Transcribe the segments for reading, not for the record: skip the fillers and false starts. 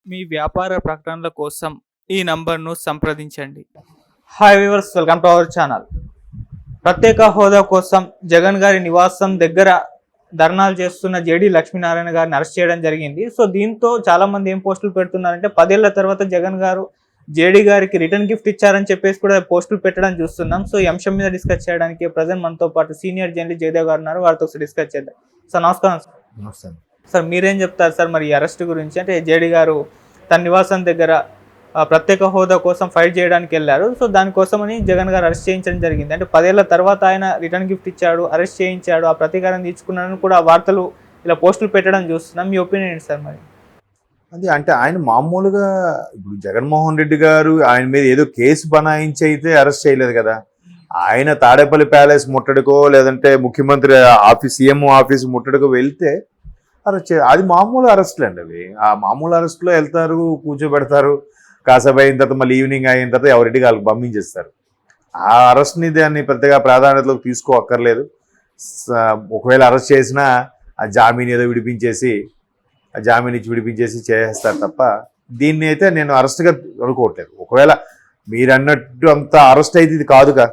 మీ వ్యాపార ప్రకటనల కోసం ఈ నంబర్ను సంప్రదించండి. Hi viewers, welcome to our channel. ప్రత్యేక హోదా కోసం జగన్ గారి నివాసం దగ్గర ధర్నాలు చేస్తున్న జేడి లక్ష్మీనారాయణ గారిని అరెస్ట్ చేయడం జరిగింది. సో దీంతో చాలా మంది ఏం పోస్టులు పెడుతున్నారంటే 10 ఏళ్ల తర్వాత జగన్ గారు జేడీ గారికి రిటర్న్ గిఫ్ట్ ఇచ్చారని చెప్పేసి కూడా పోస్టులు పెట్టడం చూస్తున్నాం. సో ఈ అంశం మీద డిస్కస్ చేయడానికి ప్రజెంట్ మనతో పాటు సీనియర్ జర్నలిస్ట్ జయదేవ్ గారు ఉన్నారు. వారితో డిస్కస్ చేద్దాం. సార్ నమస్కారం. నమస్తే సార్ మీరేం చెప్తారు సార్ మరి ఈ అరెస్ట్ గురించి? అంటే జేడీ గారు తన నివాసం దగ్గర ప్రత్యేక హోదా కోసం ఫైట్ చేయడానికి వెళ్ళారు. సో దానికోసమని జగన్ గారు అరెస్ట్ చేయించడం జరిగింది. అంటే 10 ఏళ్ల తర్వాత ఆయన రిటర్న్ గిఫ్ట్ ఇచ్చాడు, అరెస్ట్ చేయించాడు, ఆ ప్రతీకారం తీర్చుకున్నాడని కూడా వార్తలు ఇలా పోస్టులు పెట్టడం చూస్తున్నాం. మీ ఒపీనియన్ ఏంటి సార్ మరి? అది అంటే ఆయన మామూలుగా ఇప్పుడు జగన్మోహన్ రెడ్డి గారు ఆయన మీద ఏదో కేసు బనాయించి అయితే అరెస్ట్ చేయలేదు కదా. ఆయన తాడేపల్లి ప్యాలెస్ ముట్టడికో లేదంటే ముఖ్యమంత్రి ఆఫీస్ సీఎం ఆఫీస్ ముట్టడికో వెళ్తే అరెస్ట్ అది మామూలు అరెస్టులు అండి. అవి ఆ మామూలు అరెస్టులో వెళ్తారు, కూర్చోబెడతారు, కాసేపు అయిన తర్వాత మళ్ళీ ఈవినింగ్ అయిన తర్వాత ఎవరింటికి వాళ్ళకి పంపించేస్తారు. ఆ అరెస్ట్ని దాన్ని పెద్దగా ప్రాధాన్యతలోకి తీసుకోక్కర్లేదు. ఒకవేళ అరెస్ట్ చేసినా ఆ జామీన్ ఏదో విడిపించేసి ఆ జామీన్ ఇచ్చి విడిపించేసి చేస్తారు తప్ప దీన్ని అయితే నేను అరెస్ట్గా అనుకోవట్లేదు. ఒకవేళ మీరు అన్నట్టు అంత అరెస్ట్ అయితే ఇది కాదుగా.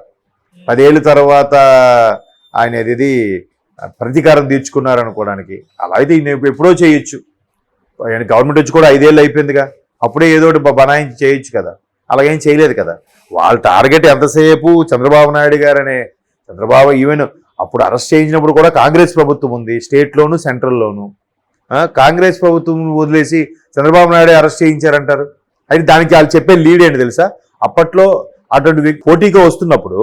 10 ఏళ్ళ తర్వాత ఆయన ఇది ప్రతీకారం తీర్చుకున్నారు అనుకోవడానికి అలా అయితే ఎప్పుడో చేయొచ్చు. ఆయన గవర్నమెంట్ వచ్చి కూడా 5 ఏళ్ళు అయిపోయిందిగా, అప్పుడే ఏదో ఒకటి బనాయించి చేయొచ్చు కదా. అలాగేం చేయలేదు కదా. వాళ్ళ టార్గెట్ ఎంతసేపు చంద్రబాబు నాయుడు గారనే. చంద్రబాబు ఈవెన్ అప్పుడు అరెస్ట్ చేయించినప్పుడు కూడా కాంగ్రెస్ ప్రభుత్వం ఉంది, స్టేట్లోను సెంట్రల్లోను. కాంగ్రెస్ ప్రభుత్వం వదిలేసి చంద్రబాబు నాయుడు అరెస్ట్ చేయించారంటారు. అయితే దానికి వాళ్ళు చెప్పే లీడ్ ఏంటి తెలుసా? అప్పట్లో అటువంటి వ్యక్తి పోటీగా వస్తున్నప్పుడు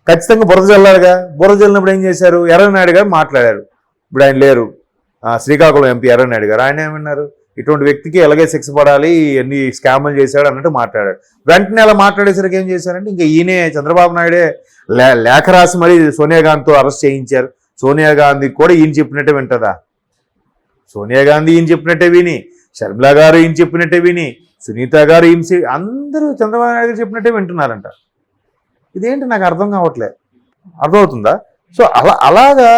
ఖచ్చితంగా బురద జల్లారుగా. బురద జల్లినప్పుడు ఏం చేశారు? ఎర్రనాయుడు గారు మాట్లాడారు. ఇప్పుడు ఆయన లేరు, శ్రీకాకుళం ఎంపీ ఎర్రనాయుడు గారు. ఆయన ఏమన్నారు? ఇటువంటి వ్యక్తికి ఎలాగే శిక్ష పడాలి, ఎన్ని స్కాములు చేశాడు అన్నట్టు మాట్లాడాడు. వెంటనే అలా మాట్లాడేసరికి ఏం చేశారంటే ఇంకా ఈయనే చంద్రబాబు నాయుడే లేఖ రాసి మరీ సోనియా గాంధీతో అరెస్ట్ చేయించారు. సోనియా గాంధీకి కూడా ఈయన చెప్పినట్టే వింటుందా? సోనియా గాంధీ ఈయన చెప్పినట్టే విని, షర్మిలా గారు ఈయన చెప్పినట్టే విని, సునీత గారు ఈయన అందరూ చంద్రబాబు నాయుడు గారు చెప్పినట్టే వింటున్నారంట. ఇదేంటి నాకు అర్థం కావట్లేదు. అర్థమవుతుందా? సో అలాగా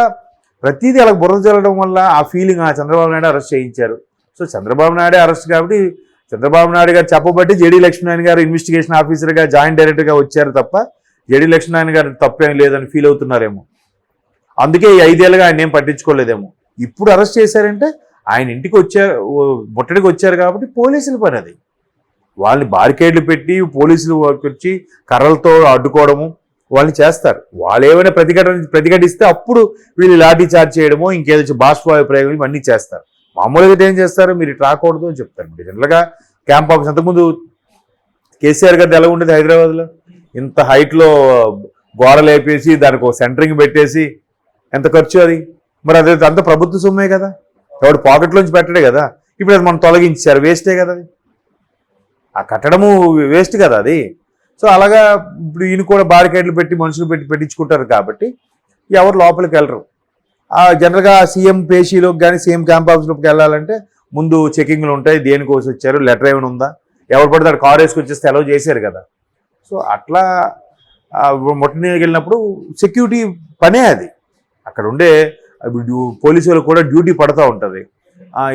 ప్రతిదీ అలా బుర్ర జల్లడం వల్ల ఆ ఫీలింగ్ చంద్రబాబు నాయుడు అరెస్ట్ చేయించారు. సో చంద్రబాబు నాయుడే అరెస్ట్ కాబట్టి చంద్రబాబు నాయుడు గారు చెప్పబట్టి జేడీ లక్ష్మీనారాయణ గారు ఇన్వెస్టిగేషన్ ఆఫీసర్గా జాయింట్ డైరెక్టర్గా వచ్చారు తప్ప జేడీ లక్ష్మీనారాయణ గారు తప్పేం లేదని ఫీల్ అవుతున్నారేమో. అందుకే ఈ 5 ఏళ్ళుగా ఆయన ఏం పట్టించుకోలేదేమో. ఇప్పుడు అరెస్ట్ చేశారంటే ఆయన ఇంటికి వచ్చారు, ముట్టడికి వచ్చారు కాబట్టి పోలీసుల పని అది. వాళ్ళని బారికేడ్లు పెట్టి పోలీసులు వచ్చి కర్రలతో అడ్డుకోవడము వాళ్ళని చేస్తారు. వాళ్ళు ఏమైనా ప్రతిఘటిస్తే అప్పుడు వీళ్ళు లాఠీ చార్జ్ చేయడమో ఇంకేదో బాష్పవాయు ప్రయోగం ఇవన్నీ చేస్తారు. మామూలుగా ఏం చేస్తారు? మీరు ఇటు రాకూడదు అని చెప్తారు. జనరల్గా క్యాంప్ ఆఫీస్ అంతకుముందు కేసీఆర్ గారిది ఎలా ఉండేది హైదరాబాద్లో? ఇంత హైట్లో గోడలు వేపేసి దానికి ఒక సెంటరింగ్ పెట్టేసి ఎంత ఖర్చు అది? మరి అది అంత ప్రభుత్వ సొమ్మే కదా, ఎవడు పాకెట్లోంచి పెట్టడే కదా. ఇప్పుడు అది మనం తొలగించారు, వేస్టే కదా అది. ఆ కట్టడము వేస్ట్ కదా అది. సో అలాగా ఇప్పుడు ఈయన కూడా బారికేడ్లు పెట్టి మనుషులు పెట్టించుకుంటారు కాబట్టి ఎవరు లోపలికి వెళ్ళరు. జనరల్గా సీఎం పేషీలోకి కానీ సీఎం క్యాంప్ ఆఫీస్లోకి వెళ్ళాలంటే ముందు చెకింగ్లు ఉంటాయి. దేనికోసం వచ్చారు, లెటర్ ఏమైనా ఉందా, ఎవరు పడితే కారు వేసుకు వచ్చేస్తే అలౌ చేశారు కదా. సో అట్లా ముట్టడికి వెళ్ళినప్పుడు సెక్యూరిటీ పనే అది. అక్కడ ఉండే పోలీసు వాళ్ళకి కూడా డ్యూటీ పడుతూ ఉంటుంది.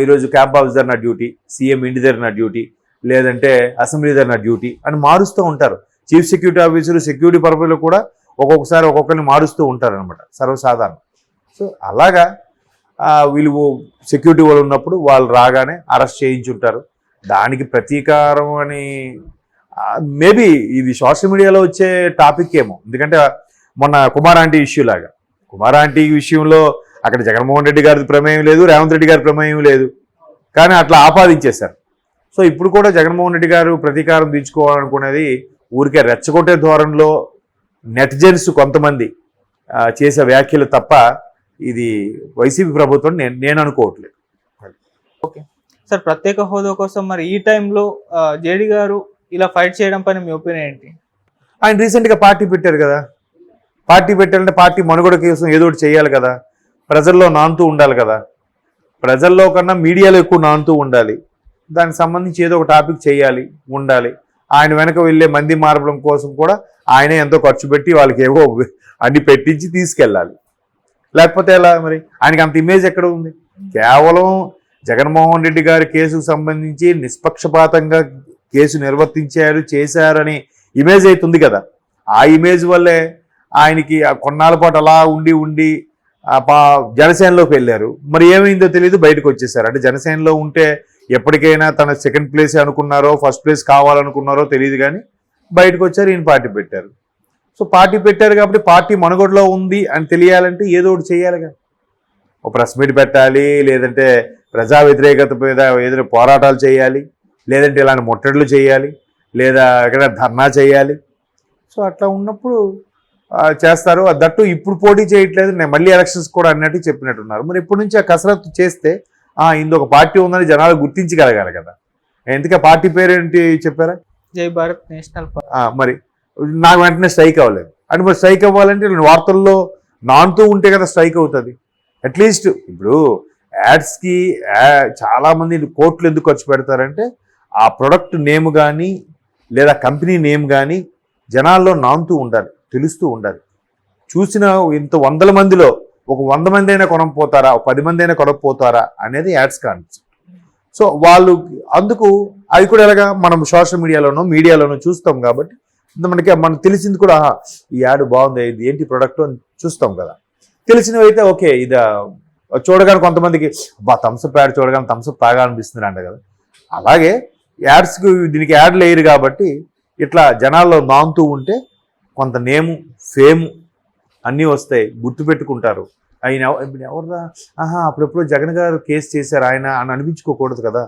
ఈరోజు క్యాంప్ ఆఫీసర్ నా డ్యూటీ, సీఎం ఇంటి దగ్గర నా డ్యూటీ, లేదంటే అసెంబ్లీ దగ్గర నా డ్యూటీ అని మారుస్తూ ఉంటారు. చీఫ్ సెక్యూరిటీ ఆఫీసర్ సెక్యూరిటీ పర్పస్లో కూడా ఒక్కొక్కసారి ఒక్కొక్కరిని మారుస్తూ ఉంటారు అనమాట, సర్వసాధారణం. సో అలాగా వీళ్ళు సెక్యూరిటీ వాళ్ళు ఉన్నప్పుడు వాళ్ళు రాగానే అరెస్ట్ చేయించుంటారు. దానికి ప్రతీకారం అని మేబీ ఇది సోషల్ మీడియాలో వచ్చే టాపిక్ ఏమో. ఎందుకంటే మొన్న కుమార్ ఆంటీ ఇష్యూ లాగా, కుమార్ ఆంటీ విషయంలో అక్కడ జగన్మోహన్ రెడ్డి గారి ప్రమేయం లేదు, రేవంత్ రెడ్డి గారి ప్రమేయం లేదు, కానీ అట్లా ఆపాదించేశారు. సో ఇప్పుడు కూడా జగన్మోహన్ రెడ్డి గారు ప్రతీకారం తీర్చుకోవాలనుకునేది ఊరికే రెచ్చగొట్టే ధోరణిలో నెటిజన్స్ కొంతమంది చేసే వ్యాఖ్యలు తప్ప ఇది వైసీపీ ప్రభుత్వం నేను అనుకోవట్లేదు. ఓకే సార్, ప్రత్యేక హోదా కోసం మరి ఈ టైంలో జేడీ గారు ఇలా ఫైట్ చేయడం పైన మీ ఒపీనియన్ ఏంటి? ఆయన రీసెంట్గా పార్టీ పెట్టారు కదా. పార్టీ పెట్టాలంటే పార్టీ మనుగడ కోసం ఏదో ఒకటి చేయాలి కదా, ప్రజల్లో నానుతూ ఉండాలి కదా. ప్రజల్లో కన్నా మీడియాలో ఎక్కువ నానుతూ ఉండాలి. దానికి సంబంధించి ఏదో ఒక టాపిక్ చేయాలి, ఉండాలి. ఆయన వెనక వెళ్ళే మంది మార్పడం కోసం కూడా ఆయనే ఎంతో ఖర్చు పెట్టి వాళ్ళకి ఏవో అన్ని పెట్టించి తీసుకెళ్ళాలి. లేకపోతే ఎలా మరి? ఆయనకి అంత ఇమేజ్ ఎక్కడ ఉంది? కేవలం జగన్మోహన్ రెడ్డి గారి కేసుకు సంబంధించి నిష్పక్షపాతంగా కేసు చేశారని ఇమేజ్ అవుతుంది కదా. ఆ ఇమేజ్ వల్లే ఆయనకి ఆ కొన్నాళ్ళ పాటు అలా ఉండి జనసేనలోకి వెళ్ళారు. మరి ఏమైందో తెలియదు, బయటకు వచ్చేసారు. అంటే జనసేనలో ఉంటే ఎప్పటికైనా తన సెకండ్ ప్లేస్ అనుకున్నారో ఫస్ట్ ప్లేస్ కావాలనుకున్నారో తెలియదు, కానీ బయటకు వచ్చారు, ఈయన పార్టీ పెట్టారు. సో పార్టీ పెట్టారు కాబట్టి పార్టీ మనుగడలో ఉంది అని తెలియాలంటే ఏదో ఒకటి చేయాలిగా. ఒక ప్రెస్ మీట్ పెట్టాలి, లేదంటే ప్రజా వ్యతిరేకత మీద ఏదైనా పోరాటాలు చేయాలి, లేదంటే ఇలాంటి ముట్టడులు చేయాలి, లేదా ఎక్కడ ధర్నా చేయాలి. సో అట్లా ఉన్నప్పుడు చేస్తారు. దట్టు ఇప్పుడు పోటీ చేయట్లేదు, నేను మళ్ళీ ఎలక్షన్స్ కూడా అన్నట్టు చెప్పినట్టున్నారు. మరి ఇప్పటి నుంచి ఆ కసరత్తు చేస్తే ఇంకొక పార్టీ ఉందని జనాలు గుర్తించగలగాలి కదా. ఎందుకే పార్టీ పేరేంటి చెప్పారా? జై భారత్ నేషనల్ పార్టీ. మరి నాకు వెంటనే స్ట్రైక్ అవ్వలేదు అంటే మరి స్ట్రైక్ అవ్వాలంటే వార్తల్లో నానుతూ ఉంటే కదా స్ట్రైక్ అవుతుంది. అట్లీస్ట్ ఇప్పుడు యాడ్స్కి చాలామంది కోట్లు ఎందుకు ఖర్చు పెడతారంటే ఆ ప్రొడక్ట్ నేమ్ కానీ లేదా కంపెనీ నేమ్ కానీ జనాల్లో నానుతూ ఉండాలి, తెలుస్తూ ఉండాలి. చూసిన ఇంత 100 మందిలో ఒక 100 మంది అయినా కొనకపోతారా, 10 మంది అయినా కొనకపోతారా అనేది యాడ్స్ కాన్సెప్ట్. సో వాళ్ళు అందుకు అది కూడా ఎలాగా మనం సోషల్ మీడియాలోనో చూస్తాం కాబట్టి మనకు తెలిసింది కూడా ఈ యాడ్ బాగుంది, ఇది ఏంటి ప్రొడక్ట్ అని చూస్తాం కదా. తెలిసినవి అయితే ఓకే, ఇది చూడగానే కొంతమందికి థమ్స్అప్ యాడ్ చూడగానే థమ్స్అప్ తాగాలనిపిస్తుంది అంట కదా. అలాగే యాడ్స్కి దీనికి యాడ్ లేరు కాబట్టి ఇట్లా జనాల్లో నానుతూ ఉంటే కొంత నేము ఫేము అన్నీ వస్తాయి, గుర్తుపెట్టుకుంటారు. ఆయన ఎవరు అప్పుడెప్పుడు జగన్ గారు కేసు చేశారు ఆయన అని అనిపించుకోకూడదు కదా.